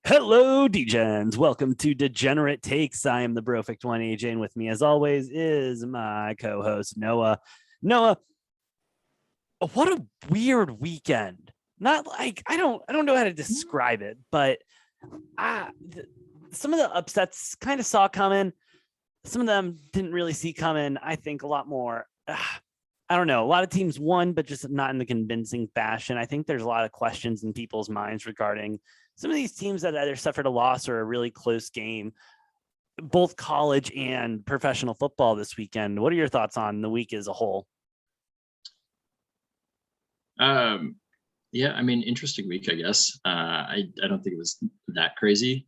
Hello, Degens. Welcome to Degenerate Takes. I am the Brofect One AJ, and with me, as always, is my co-host Noah. Noah, what a weird weekend. Not like I don't know how to describe it, but some of the upsets kind of saw coming. Some of them didn't really see coming. I think a lot more. I don't know. A lot of teams won, but just not in the convincing fashion. I think there's a lot of questions in people's minds regarding some of these teams that either suffered a loss or a really close game, both college and professional football this weekend. What are your thoughts on the week as a whole? Yeah, I mean, interesting week, I guess. I don't think it was that crazy.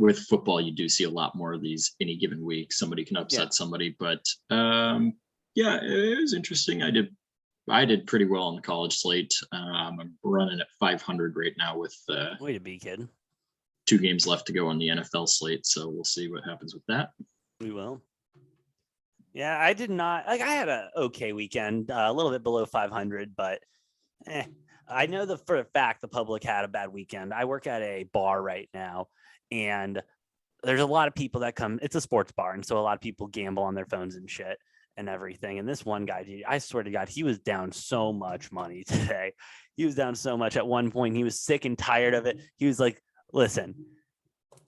With football, you do see a lot more of these any given week. Somebody can upset somebody, but yeah, it was interesting. I did pretty well on the college slate. I'm running at 500 right now with Way to be, kid. 2 games left to go on the NFL slate, so we'll see what happens with that. We will. Yeah, I did not. I had a okay weekend, a little bit below 500, but I know for a fact the public had a bad weekend. I work at a bar right now, and there's a lot of people that come. It's a sports bar, and so a lot of people gamble on their phones and shit and everything. And this one guy, I swear to God, he was down so much money today. He was down so much. At one point, he was sick and tired of it. He was like, listen,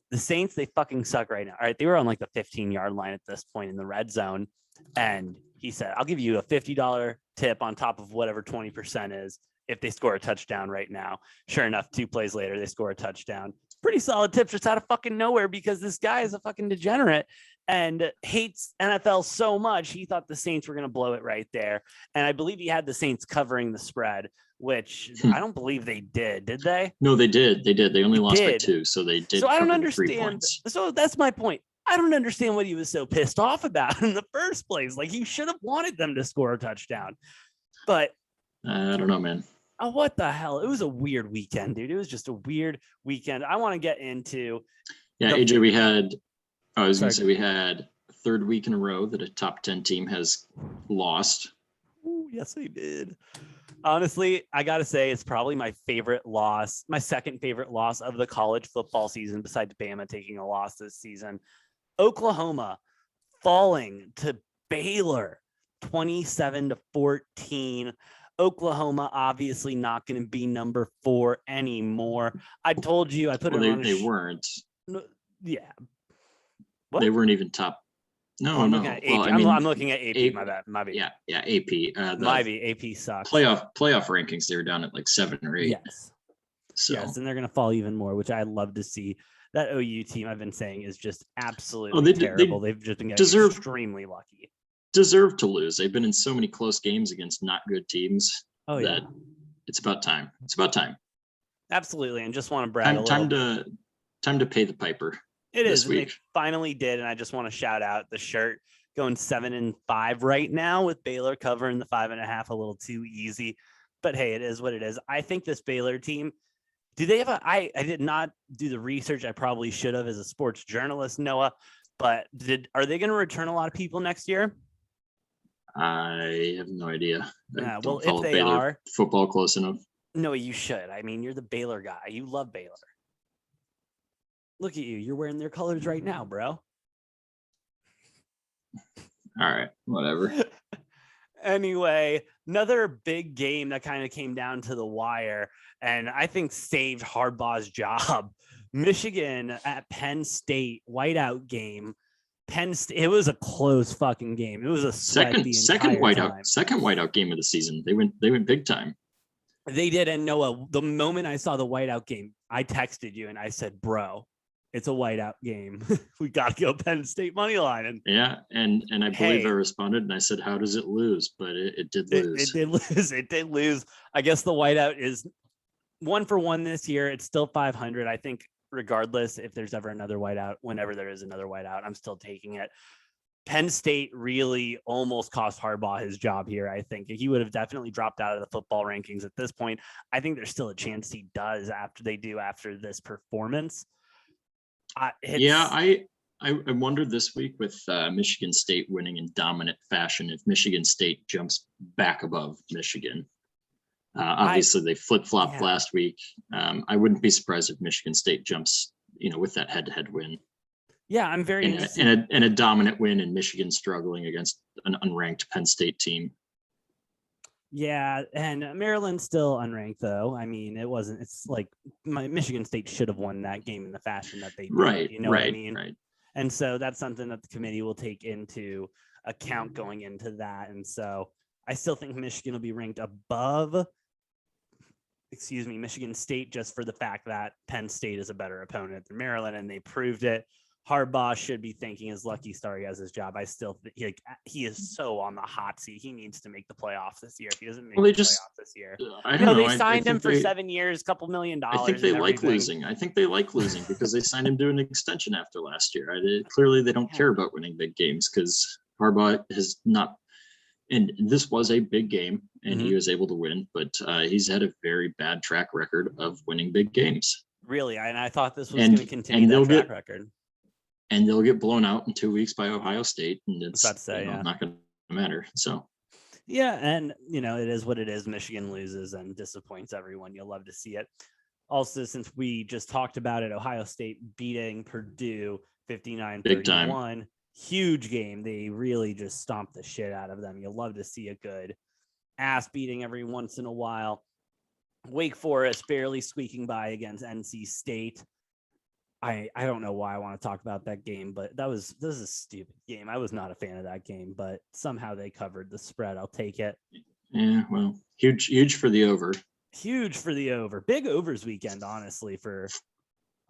the Saints, they fucking suck right now. All right. They were on like the 15-yard line at this point in the red zone. And he said, I'll give you a $50 tip on top of whatever 20% is if they score a touchdown right now. Sure enough, 2 plays later, they score a touchdown. Pretty solid tips just out of fucking nowhere, because this guy is a fucking degenerate and hates NFL so much. He thought the Saints were going to blow it right there. And I believe he had the Saints covering the spread, which I don't believe they did. Did they? No, they did. They only lost by 2, so they did. So I don't cover the 3 understand. points. So that's my point. I don't understand what he was so pissed off about in the first place. Like, he should have wanted them to score a touchdown. But I don't know, man. Oh, what the hell? It was a weird weekend, dude. It was just a weird weekend. I want to get into. Yeah, AJ, we had 3rd week in a row that a top 10 team has lost. Ooh, yes, they did. Honestly, I got to say, it's probably my favorite loss, my second favorite loss of the college football season, besides Bama taking a loss this season. Oklahoma falling to Baylor 27-14. Oklahoma obviously not going to be number 4 anymore. I told you, I put it on. They weren't. Yeah. What? They weren't even top. No, I'm no. Looking at AP. I'm looking at AP. My bad. Yeah, AP. AP sucks. Playoff rankings, they were down at like 7 or 8. Yes. So. Yes, and they're going to fall even more, which I love to see. That OU team, I've been saying, is just absolutely terrible. They've just been getting extremely lucky. Deserve to lose. They've been in so many close games against not good teams. That it's about time. Absolutely, and just want to brag time to pay the piper. It is. And they finally did, and I just want to shout out the shirt going 7-5 right now with Baylor covering the 5.5 a little too easy. But hey, it is what it is. I think this Baylor team. Do they have I did not do the research I probably should have as a sports journalist, Noah, but are they going to return a lot of people next year? I have no idea. Yeah, well, if they are football close enough. No, you should. I mean, you're the Baylor guy. You love Baylor. Look at you. You're wearing their colors right now, bro. All right, whatever. Anyway, another big game that kind of came down to the wire, and I think saved Harbaugh's job. Michigan at Penn State, whiteout game. Penn State, it was a close fucking game. It was a second whiteout game of the season. They went big time. They did. And Noah, the moment I saw the whiteout game, I texted you and I said, bro, it's a whiteout game. We got to go Penn State money line. And I believe I responded and I said, how does it lose? But it did lose. It did lose. I guess the whiteout is 1-for-1 this year. It's still 500. I think regardless, if there's ever another whiteout, whenever there is another whiteout, I'm still taking it. Penn State really almost cost Harbaugh his job here. I think he would have definitely dropped out of the football rankings at this point. I think there's still a chance he does after this performance. I wondered this week with Michigan State winning in dominant fashion if Michigan State jumps back above Michigan. Obviously, they flip-flopped Yeah. last week. I wouldn't be surprised if Michigan State jumps, with that head-to-head win. Yeah, I'm very interested. And a dominant win, and Michigan struggling against an unranked Penn State team. Yeah, and Maryland's still unranked, though. I mean, it's like Michigan State should have won that game in the fashion that they did. Right. You know what I mean? Right. And so that's something that the committee will take into account going into that. And so I still think Michigan will be ranked above, Michigan State, just for the fact that Penn State is a better opponent than Maryland, and they proved it. Harbaugh should be thanking his lucky star he has his job. I still think he is so on the hot seat. He needs to make the playoffs this year. If he doesn't make the playoffs this year, I don't know. They signed him for 7 years, $2 million. I think they like losing. I think they like losing because they signed him to an extension after last year. Clearly, they don't care about winning big games because Harbaugh has not. And this was a big game, and he was able to win, but he's had a very bad track record of winning big games. Really, and I thought this was going to continue that track record. And they'll get blown out in 2 weeks by Ohio State, and it's not going to matter. So, yeah, and it is what it is. Michigan loses and disappoints everyone. You'll love to see it. Also, since we just talked about it, Ohio State beating Purdue 59-31. Huge game. They really just stomped the shit out of them. You'll love to see a good ass beating every once in a while. Wake Forest barely squeaking by against NC State. I don't know why I want to talk about that game, but this is a stupid game. I was not a fan of that game, but somehow they covered the spread. I'll take it. Yeah, well, huge for the over. Huge for the over. Big overs weekend, honestly, for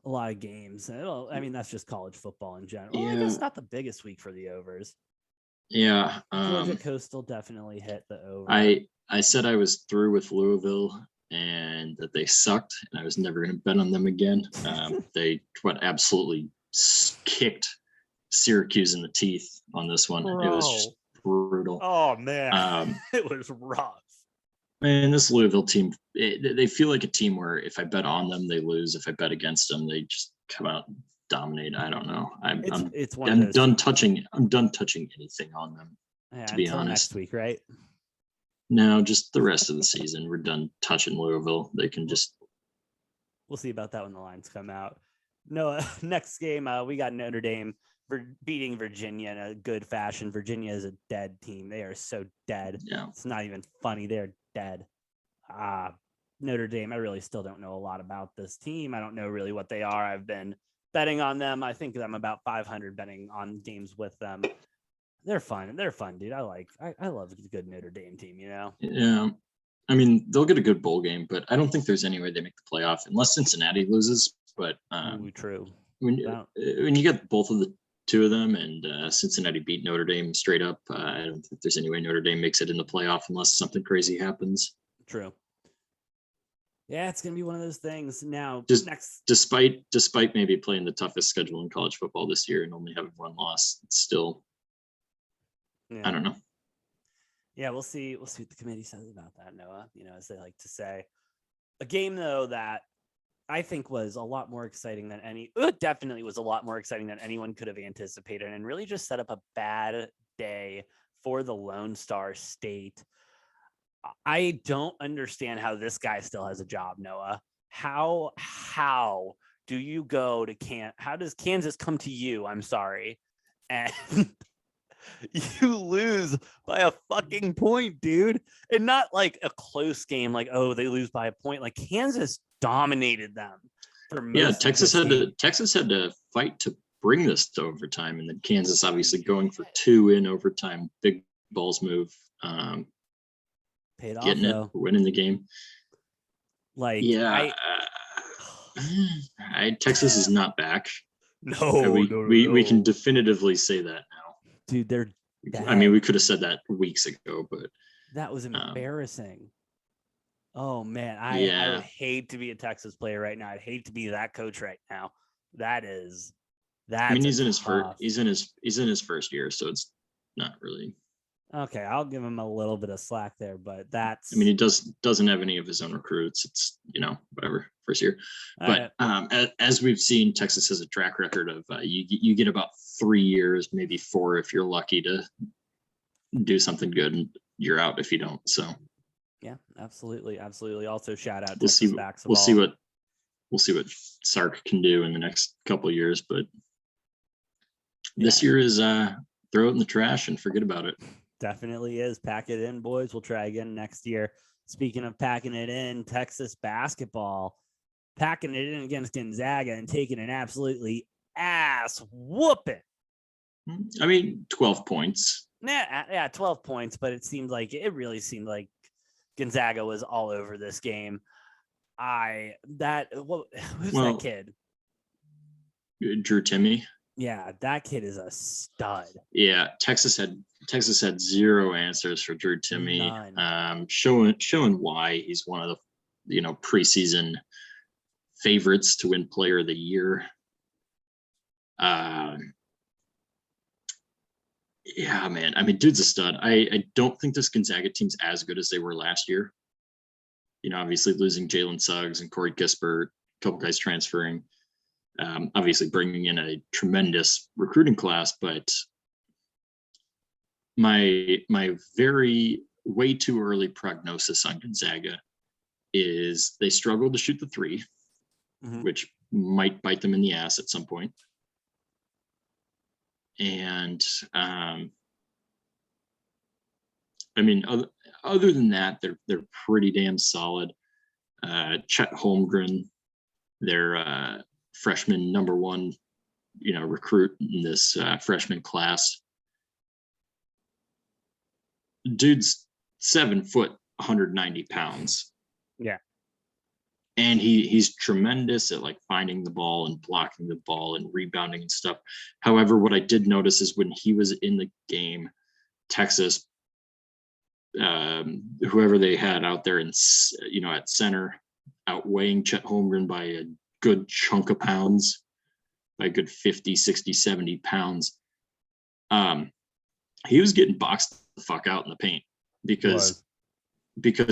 a lot of games. I mean, that's just college football in general. Well, I guess not the biggest week for the overs. Yeah. Georgia Coastal definitely hit the over. I said I was through with Louisville and that they sucked, and I was never going to bet on them again. They absolutely kicked Syracuse in the teeth on this one. Bro. It was just brutal. Oh man, it was rough. And this Louisville team, they feel like a team where if I bet on them, they lose. If I bet against them, they just come out and dominate. I don't know. I'm done touching anything on them. Yeah, to be honest. Next week, right? No, just the rest of the season. We're done touching Louisville. They can just. We'll see about that when the lines come out. No, next game, we got Notre Dame beating Virginia in a good fashion. Virginia is a dead team. They are so dead. Yeah. It's not even funny. They're dead. Notre Dame, I really still don't know a lot about this team. I don't know really what they are. I've been betting on them. I think I'm about 500 betting on games with them. They're fun. They're fun, dude. I love a good Notre Dame team, Yeah. I mean, they'll get a good bowl game, but I don't think there's any way they make the playoff unless Cincinnati loses. But true. When you get both of the two of them and Cincinnati beat Notre Dame straight up, I don't think there's any way Notre Dame makes it in the playoff unless something crazy happens. True. Yeah, it's gonna be one of those things. Now, despite maybe playing the toughest schedule in college football this year and only having one loss, it's still. Yeah. I don't know. Yeah, we'll see. We'll see what the committee says about that, Noah. As they like to say. A game though that I think was a lot more exciting than definitely was a lot more exciting than anyone could have anticipated, and really just set up a bad day for the Lone Star State. I don't understand how this guy still has a job, Noah. How do you go to how does Kansas come to you? I'm sorry. And you lose by a fucking point, dude. And not like a close game, like, oh, they lose by a point. Like Kansas dominated them for most Texas had to fight to bring this to overtime, and then Kansas obviously going for 2 in overtime. Big balls move. Paid off, getting though. It, winning the game. Like, yeah, Texas is not back. No, we can definitively say that now. Dude, they're dead. I mean, we could have said that weeks ago, but that was embarrassing. Oh man, I would hate to be a Texas player right now. I'd hate to be that coach right now. That's I mean, he's in his first year, so it's not really. Okay, I'll give him a little bit of slack there, but that's. I mean, he doesn't have any of his own recruits. It's whatever, first year. But as we've seen, Texas has a track record of you get about 3 years, maybe 4 if you're lucky to do something good, and you're out if you don't. So. Yeah, absolutely. Absolutely. Also shout out We'll Texas see. basketball. We'll see what Sark can do in the next couple of years, but this Yeah. year is throw it in the trash and forget about it. Definitely is. Pack it in, boys. We'll try again next year. Speaking of packing it in, Texas basketball packing it in against Gonzaga and taking an absolutely ass whooping. I mean, 12 points. Yeah, 12 points, but it really seemed like Gonzaga was all over this game. Who's that kid? Drew Timme. Yeah, that kid is a stud. Yeah, Texas had zero answers for Drew Timme. None. Showing why he's one of the preseason favorites to win Player of the Year. Yeah, man. I mean, dude's a stud. I don't think this Gonzaga team's as good as they were last year. Obviously losing Jalen Suggs and Corey Kispert, a couple guys transferring. Obviously bringing in a tremendous recruiting class, but my very way too early prognosis on Gonzaga is they struggle to shoot the three, which might bite them in the ass at some point. And I mean, other than that, they're pretty damn solid. Chet Holmgren, their freshman number one, recruit in this freshman class. Dude's 7 foot, 190 pounds. Yeah. And he's tremendous at like finding the ball and blocking the ball and rebounding and stuff. However, what I did notice is when he was in the game, Texas, whoever they had out there at center, outweighing Chet Holmgren by a good chunk of pounds, by a good 50, 60, 70 pounds. He was getting boxed the fuck out in the paint because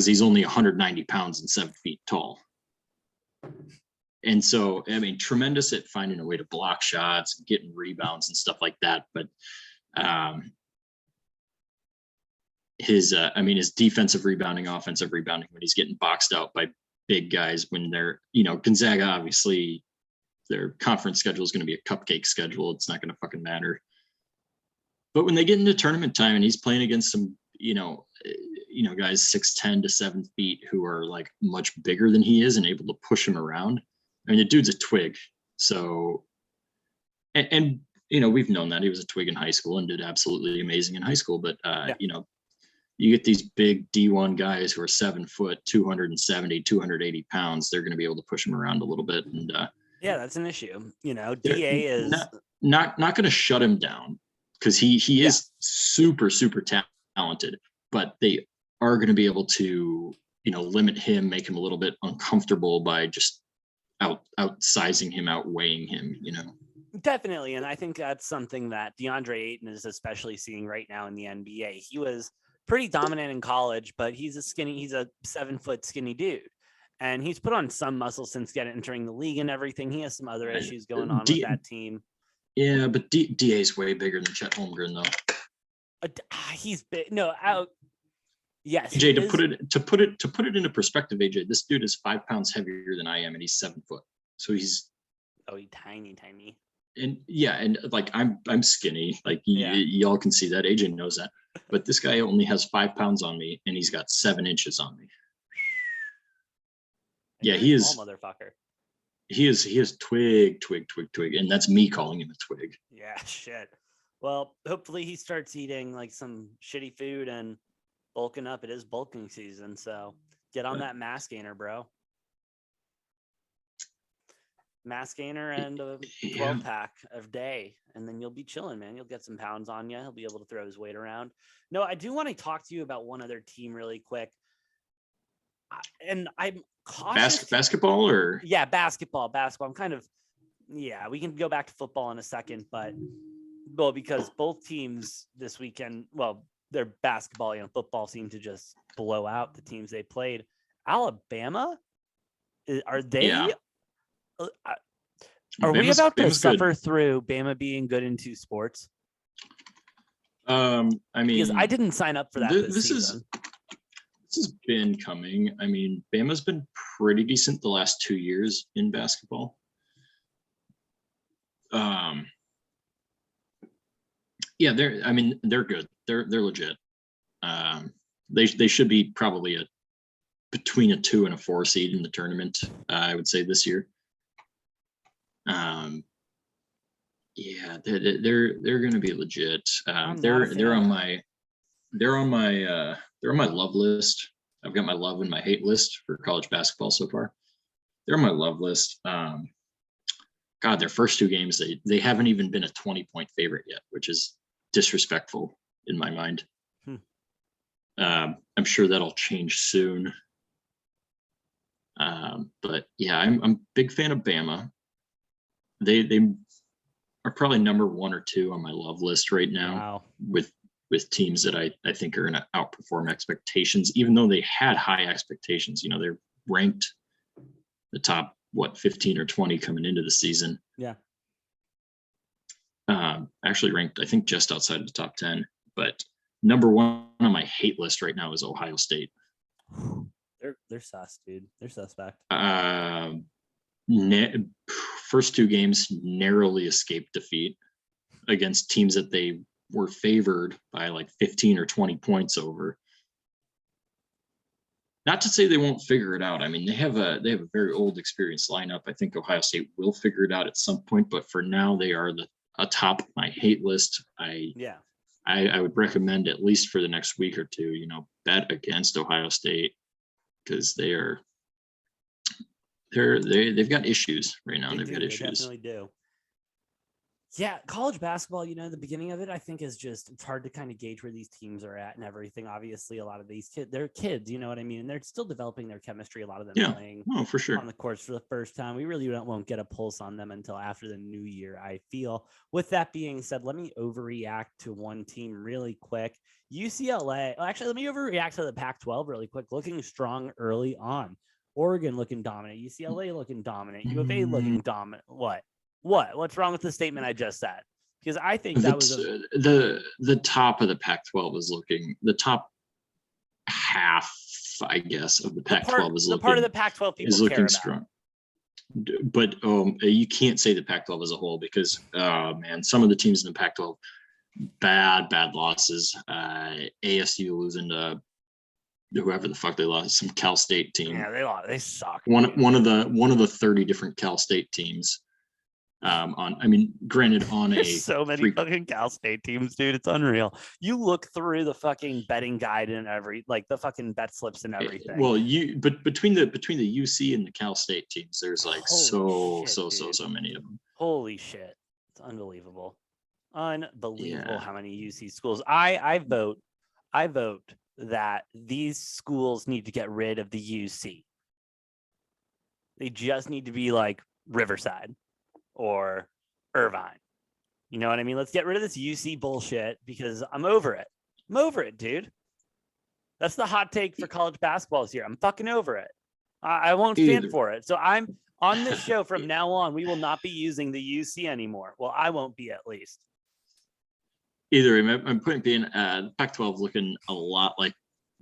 he's only 190 pounds and 7 feet tall. And so, I mean, tremendous at finding a way to block shots, getting rebounds and stuff like that. But his defensive rebounding, offensive rebounding, when he's getting boxed out by big guys, when they're, Gonzaga, obviously their conference schedule is going to be a cupcake schedule. It's not going to fucking matter. But when they get into tournament time and he's playing against some, guys 6'10" to 7 feet who are like much bigger than he is and able to push him around. I mean, the dude's a twig. So, and we've known that he was a twig in high school and did absolutely amazing in high school. But, you get these big D1 guys who are 7 foot, 270, 280 pounds. They're going to be able to push him around a little bit. And yeah, that's an issue. DA is not going to shut him down because he is super, super talented, but they are going to be able to, limit him, make him a little bit uncomfortable by just outsizing him, outweighing him, Definitely. And I think that's something that DeAndre Ayton is especially seeing right now in the NBA. He was pretty dominant in college, but he's a 7 foot skinny dude. And he's put on some muscle since entering the league and everything. He has some other issues going on with that team. Yeah, but DA is way bigger than Chet Holmgren, though. He's big. No, out. Yes. AJ, to put it into perspective, AJ, this dude is 5 pounds heavier than I am, and he's 7 foot. So he's tiny. And yeah, and like I'm skinny. Like y'all can see that. AJ knows that. But this guy only has 5 pounds on me, and he's got 7 inches on me. Yeah, he is. Small motherfucker. He is twig, and that's me calling him a twig. Yeah, shit. Well, hopefully he starts eating like some shitty food and bulking up. It is bulking season, so get on that mass gainer, bro. Mass gainer and a 12-pack a day, and then you'll be chilling, man. You'll get some pounds on you. He'll be able to throw his weight around. No, I do want to talk to you about one other team really quick. And I'm cautious. Basketball or? Yeah, basketball. I'm kind of, we can go back to football in a second, but because both teams this weekend, their basketball and football seem to just blow out the teams they played. Alabama, are they? Yeah. Are we about to suffer through Bama being good in 2 sports? I mean, because I didn't sign up for that this season. has been coming. I mean, Bama's been pretty decent the last 2 years in basketball. Yeah, they're good. They're legit. They should be probably between a 2 and a 4 seed in the tournament. I would say this year. Yeah, they're going to be legit. They're on my love list. I've got my love and my hate list for college basketball so far. They're on my love list. God, their first 2 games, they haven't even been a 20-point favorite yet, which is disrespectful in my mind. I'm sure that'll change soon. But yeah, I'm a big fan of Bama. They are probably number 1 or 2 on my love list right now. Wow. with teams that I think are going to outperform expectations, even though they had high expectations. You know, they're ranked the top 15 or 20 coming into the season. Yeah. Actually ranked, I think, just outside of the top 10. But number 1 on my hate list right now is Ohio State. They're sus, dude. They're suspect. First 2 games narrowly escaped defeat against teams that they were favored by like 15 or 20 points over. Not to say they won't figure it out. I mean, they have a very old, experienced lineup. I think Ohio State will figure it out at some point, but for now, they are atop my hate list. I would recommend, at least for the next week or two, bet against Ohio State, because they've got issues right now. They've got issues. They definitely do. Yeah, college basketball, the beginning of it, I think, is just, it's hard to kind of gauge where these teams are at and everything. Obviously, a lot of these kids, they're kids, you know what I mean? And they're still developing their chemistry. A lot of them playing for sure on the courts for the first time. We really won't get a pulse on them until after the new year, I feel. With that being said, let me overreact to one team really quick. UCLA, actually, let me overreact to the Pac-12 really quick, looking strong early on. Oregon looking dominant. UCLA looking dominant. U of A looking dominant. What's wrong with the statement I just said? Because I think that was the top of the Pac-12 is looking, the top half, I guess, of the Pac-12 is looking, the part of the Pac-12 people is looking care strong. But you can't say the Pac-12 as a whole, because man, some of the teams in the Pac-12, bad losses. ASU losing to whoever the fuck they lost, some Cal State team. Yeah, they suck. One of the 30 different Cal State teams. Granted, There's so many fucking Cal State teams, dude. It's unreal. You look through the fucking betting guide and the fucking bet slips and everything. Well, but between the UC and the Cal State teams, there's like so many of them. Holy shit. It's unbelievable. Unbelievable how many UC schools. I vote that these schools need to get rid of the UC. They just need to be like Riverside or Irvine. You know what I mean? Let's get rid of this UC bullshit, because I'm over it. I'm over it, dude. That's the hot take for college basketball this year. I'm fucking over it. I won't stand for it. So I'm on this show from now on. We will not be using the UC anymore. Well, I won't be, at least. Either my point being, Pac-12 looking a lot like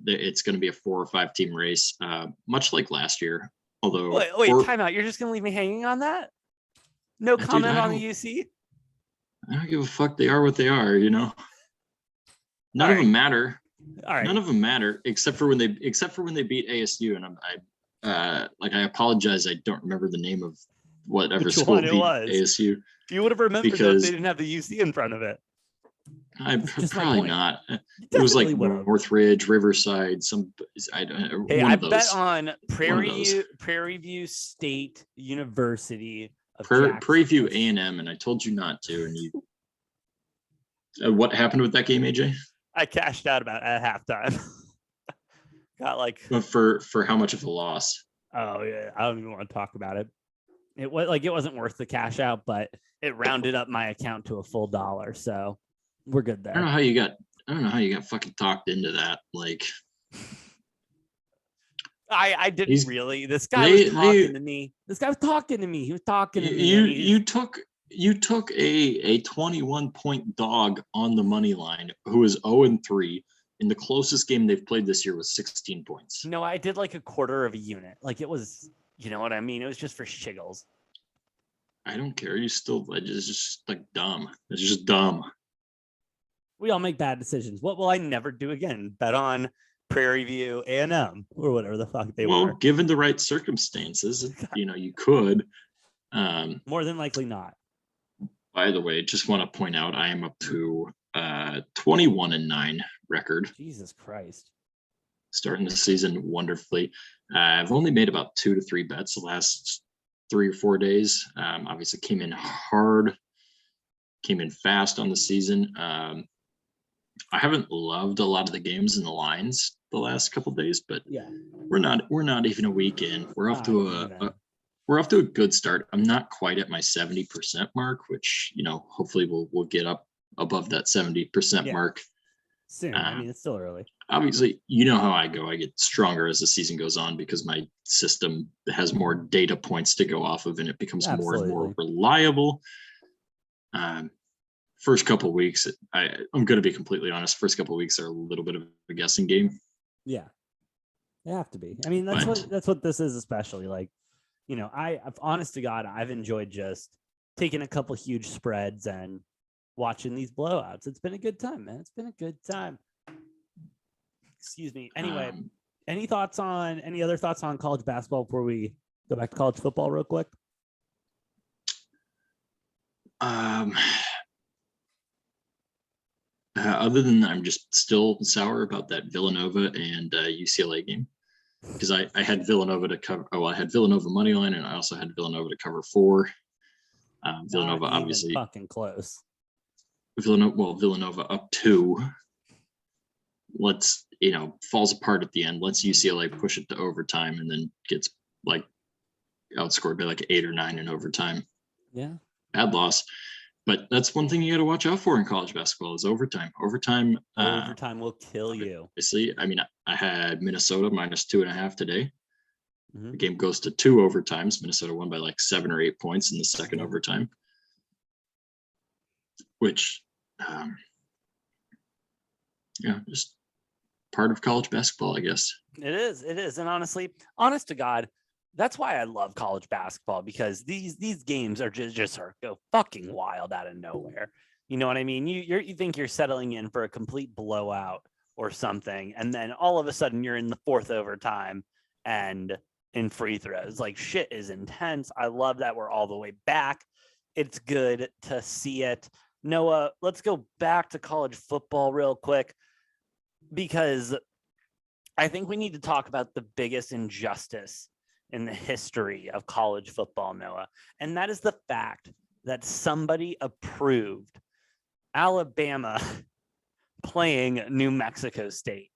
it's going to be a 4 or 5 team race, much like last year. Although, wait, time out. You're just going to leave me hanging on that? No comment on the UC? I don't give a fuck. They are what they are, None of them matter. All right. None of them matter except for when they beat ASU. And I apologize. I don't remember the name of whatever school beat ASU. You would have remembered that if they didn't have the UC in front of it. I'm probably not. It was like Northridge, Riverside, I bet on Prairie View State University. Prairie View A&M, and I told you not to. And you, what happened with that game, AJ? I cashed out about at halftime. Got for how much of a loss? Oh yeah, I don't even want to talk about it. It wasn't worth the cash out, but it rounded up my account to a full $1, so we're good there. I don't know how you got fucking talked into that. I didn't really. This guy was talking to me. This guy was talking to me. He was talking to me. You took a 21-point dog on the money line who is 0-3 And the closest game they've played this year was 16 points. No, I did like a quarter of a unit. Like it was, you know what I mean? It was just for shiggles. I don't care. It's just like dumb. It's just dumb. We all make bad decisions. What will I never do again? Bet on Prairie View A&M or whatever the fuck they were. Well, given the right circumstances, you could. More than likely not. By the way, just want to point out I am up to 21-9 record. Jesus Christ. Starting the season wonderfully. I've only made about 2 to 3 bets the last 3 or 4 days. Obviously came in hard, came in fast on the season. I haven't loved a lot of the games in the lines the last couple of days, but yeah, we're not even a week in. We're off to a good start. I'm not quite at my 70% mark, which hopefully we'll get up above that 70% mark soon. I mean, it's still early. Obviously, you know how I go. I get stronger as the season goes on because my system has more data points to go off of, and it becomes more and more reliable. First couple of weeks, I'm going to be completely honest. First couple of weeks are a little bit of a guessing game. Yeah, they have to be. I mean, that's what this is, especially. Like, I've honest to God, I've enjoyed just taking a couple huge spreads and watching these blowouts. It's been a good time, man. It's been a good time. Excuse me. Anyway, any other thoughts on college basketball before we go back to college football real quick? Other than I'm just still sour about that Villanova and UCLA game because I had Villanova to cover. Oh, I had Villanova money line, and I also had Villanova to cover 4. Villanova obviously fucking close. Villanova up 2. Falls apart at the end. Lets UCLA push it to overtime, and then gets outscored by 8 or 9 in overtime. Yeah, bad loss. But that's one thing you got to watch out for in college basketball is overtime. Overtime will kill you. Obviously, I mean, I had Minnesota -2.5 today. Mm-hmm. The game goes to 2 overtimes. Minnesota won by 7 or 8 points in the second overtime, which, just part of college basketball, I guess. It is. And honest to God, that's why I love college basketball, because these games are just go fucking wild out of nowhere. You know what I mean? You think you're settling in for a complete blowout or something, and then all of a sudden you're in the 4th overtime and in free throws. Shit is intense. I love that we're all the way back. It's good to see it. Noah, let's go back to college football real quick, because I think we need to talk about the biggest injustice in the history of college football, Noah. And that is the fact that somebody approved Alabama playing New Mexico State.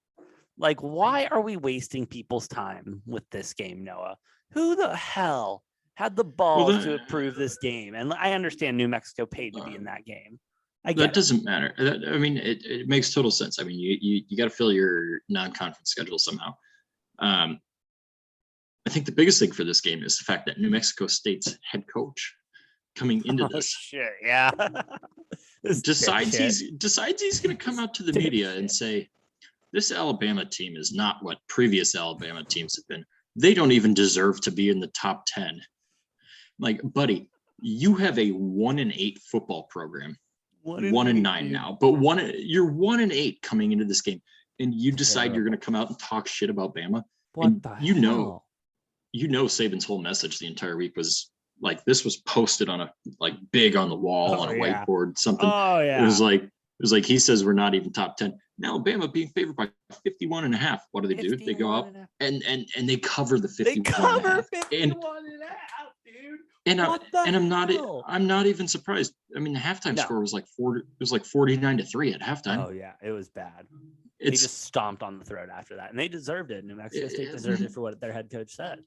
Why are we wasting people's time with this game, Noah? Who the hell had the balls to approve this game? And I understand New Mexico paid to be in that game. That doesn't matter. I mean, it makes total sense. I mean, you got to fill your non-conference schedule somehow. I think the biggest thing for this game is the fact that New Mexico State's head coach coming into this shit, yeah, decides he's going to come out to the media and say, this Alabama team is not what previous Alabama teams have been. They don't even deserve to be in the top 10. Buddy, you have a 1-8 football program. 1-9 now, but you're 1-8 coming into this game, and you decide you're going to come out and talk shit about Bama. What the hell? Saban's whole message the entire week was this was posted on a big on the wall on a whiteboard, something. Oh yeah. It was like he says we're not even top 10. Now Alabama being favored by 51.5. What do? They go up and they cover the 51. They cover 51.5, dude. And I'm not even surprised. I mean, the halftime score was 40. It was 49-3 at halftime. Oh yeah, it was bad. They just stomped on the throat after that, and they deserved it. New Mexico State deserved it for what their head coach said.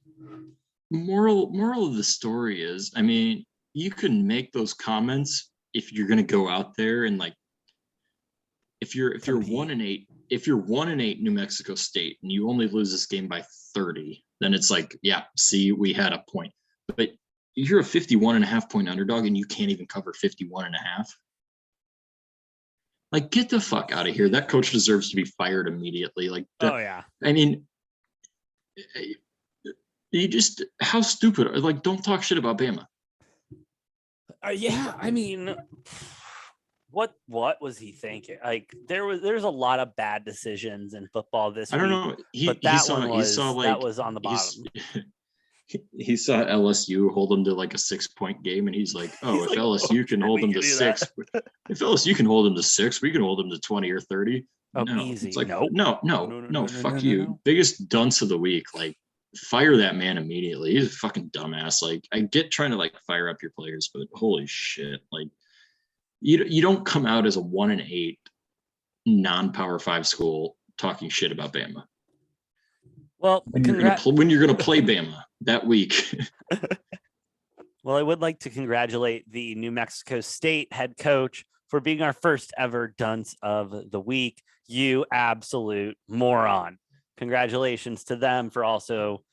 Moral of the story is, I mean, you can make those comments if you're going to go out there and if you're 1-8 New Mexico State and you only lose this game by 30, then it's see, we had a point. But you're a 51.5 point underdog and you can't even cover 51.5. Like, get the fuck out of here. That coach deserves to be fired immediately. Like, Oh yeah. I mean, you just, how stupid. Like, don't talk shit about Bama. Yeah, I mean, what was he thinking? Like, there's a lot of bad decisions in football this I don't week, know. but that was on the bottom. He saw LSU hold them to like a 6-point game, and he's like, "Oh, if like, LSU can hold them to 6, if LSU can hold them to 6, we can hold them to 20 or 30." Oh, No, easy. it's like, Nope. no, fuck you. Biggest dunce of the week. Like, fire that man immediately. He's a fucking dumbass. Like, I get trying to like fire up your players, but holy shit, like, you don't come out as a 1-8 non-power 5 school talking shit about Bama. Well, when you're gonna play Bama that week. Well, I would like to congratulate the New Mexico State head coach for being our first ever dunce of the week. You absolute moron. Congratulations to them for also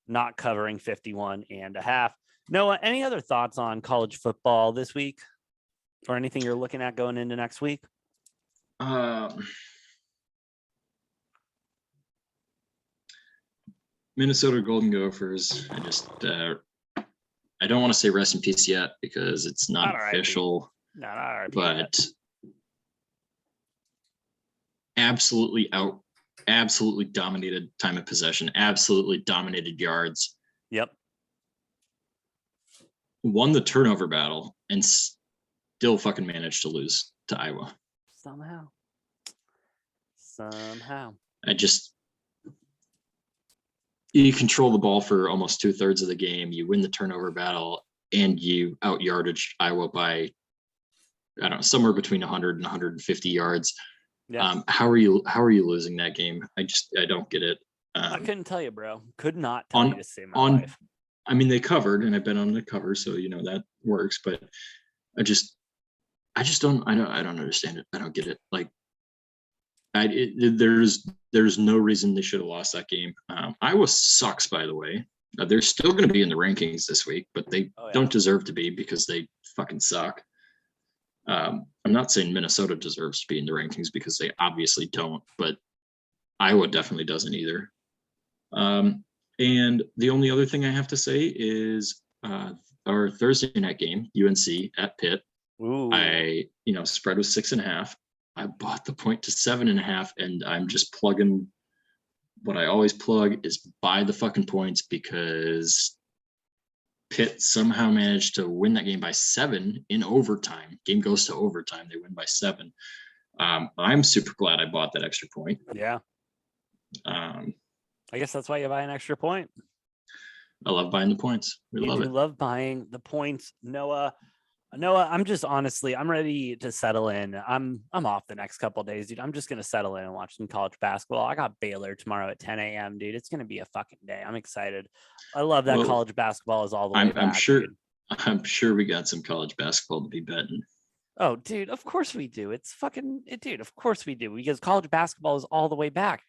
not covering 51.5. Noah, any other thoughts on college football this week or anything you're looking at going into next week? Minnesota Golden Gophers. I just I don't want to say rest in peace yet because it's not official. But absolutely dominated time of possession, absolutely dominated yards. Yep. Won the turnover battle and still fucking managed to lose to Iowa. Somehow. You control the ball for almost 2/3 of the game. You win the turnover battle, and you out yardage Iowa by, I don't know, somewhere between 100 and 150 yards. Yeah. How are you losing that game? I don't get it. I couldn't tell you, bro. Could not tell you to save my life. I mean, they covered, and I've been on the cover, so that works. But I don't understand it. I don't get it. Like, there's no reason they should have lost that game. Iowa sucks, by the way. They're still going to be in the rankings this week, but they don't deserve to be because they fucking suck. I'm not saying Minnesota deserves to be in the rankings because they obviously don't, but Iowa definitely doesn't either. And the only other thing I have to say is our Thursday night game, UNC at Pitt. Ooh. Spread was 6.5. I bought the point to 7.5, and I'm just plugging what I always plug is buy the fucking points because Pitt somehow managed to win that game by 7 in overtime. Game goes to overtime. They win by 7. I'm super glad I bought that extra point. Yeah. I guess that's why you buy an extra point. I love buying the points. We love buying the points. Noah, I'm just honestly, I'm ready to settle in. I'm off the next couple of days, dude. I'm just going to settle in and watch some college basketball. I got Baylor tomorrow at 10 a.m., dude. It's going to be a fucking day. I'm excited. I love that college basketball is all the way back. I'm sure we got some college basketball to be betting. Oh, dude, of course we do. Dude, of course we do, because college basketball is all the way back.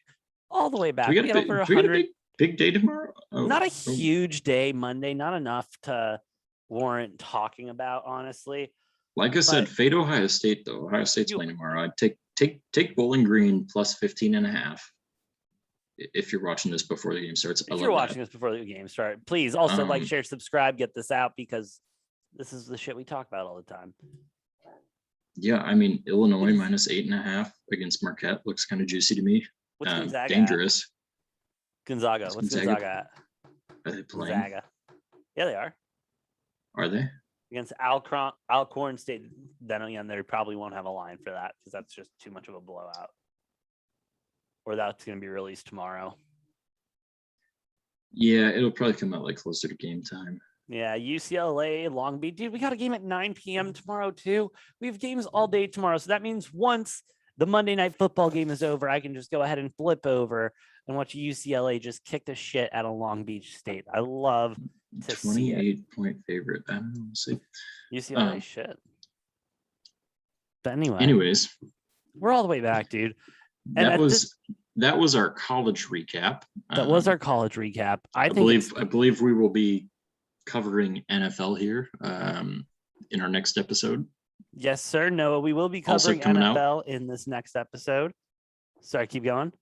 All the way back. We got a big day tomorrow? Not a huge day Monday, not enough to warrant talking about, honestly. Like I said, fade Ohio State though. Ohio State's playing tomorrow. I'd take Bowling Green plus 15.5. If you're watching this before the game starts. If you're watching this before the game starts, please also like, share, subscribe, get this out, because this is the shit we talk about all the time. Yeah, I mean, Illinois minus 8.5 against Marquette looks kind of juicy to me. What's Gonzaga dangerous. Gonzaga. What's Gonzaga at? Are they playing? Gonzaga. Yeah, they are. Are they? Against Alcorn State. Then again, they probably won't have a line for that because that's just too much of a blowout. Or that's going to be released tomorrow. Yeah, it'll probably come out like closer to game time. Yeah, UCLA, Long Beach. Dude, we got a game at 9 p.m. tomorrow, too. We have games all day tomorrow. So that means once the Monday night football game is over, I can just go ahead and flip over and watch UCLA just kick the shit out of Long Beach State. I love to see it. 28-point favorite. I don't know. See. UCLA shit. But anyways, we're all the way back, dude. And that was our college recap. That was our college recap. I believe we will be covering NFL here in our next episode. Yes, sir. Noah, we will be Also covering coming out. NFL in this next episode. Sorry, keep going.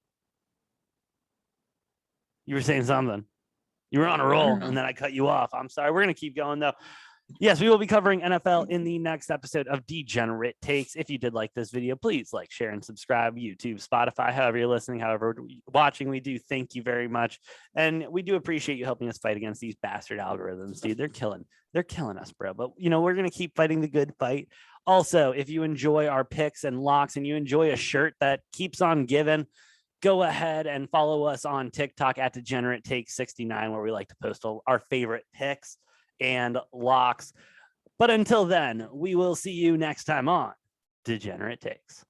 You were saying something. You were on a roll, and then I cut you off. I'm sorry. We're going to keep going, though. Yes, we will be covering NFL in the next episode of Degenerate Takes. If you did like this video, please like, share, and subscribe. YouTube, Spotify, however you're listening, however watching, we do thank you very much. And we do appreciate you helping us fight against these bastard algorithms, dude. They're killing us, bro. But, we're going to keep fighting the good fight. Also, if you enjoy our picks and locks and you enjoy a shirt that keeps on giving, go ahead and follow us on TikTok at Degenerate Takes 69, where we like to post our favorite picks and locks. But until then, we will see you next time on Degenerate Takes.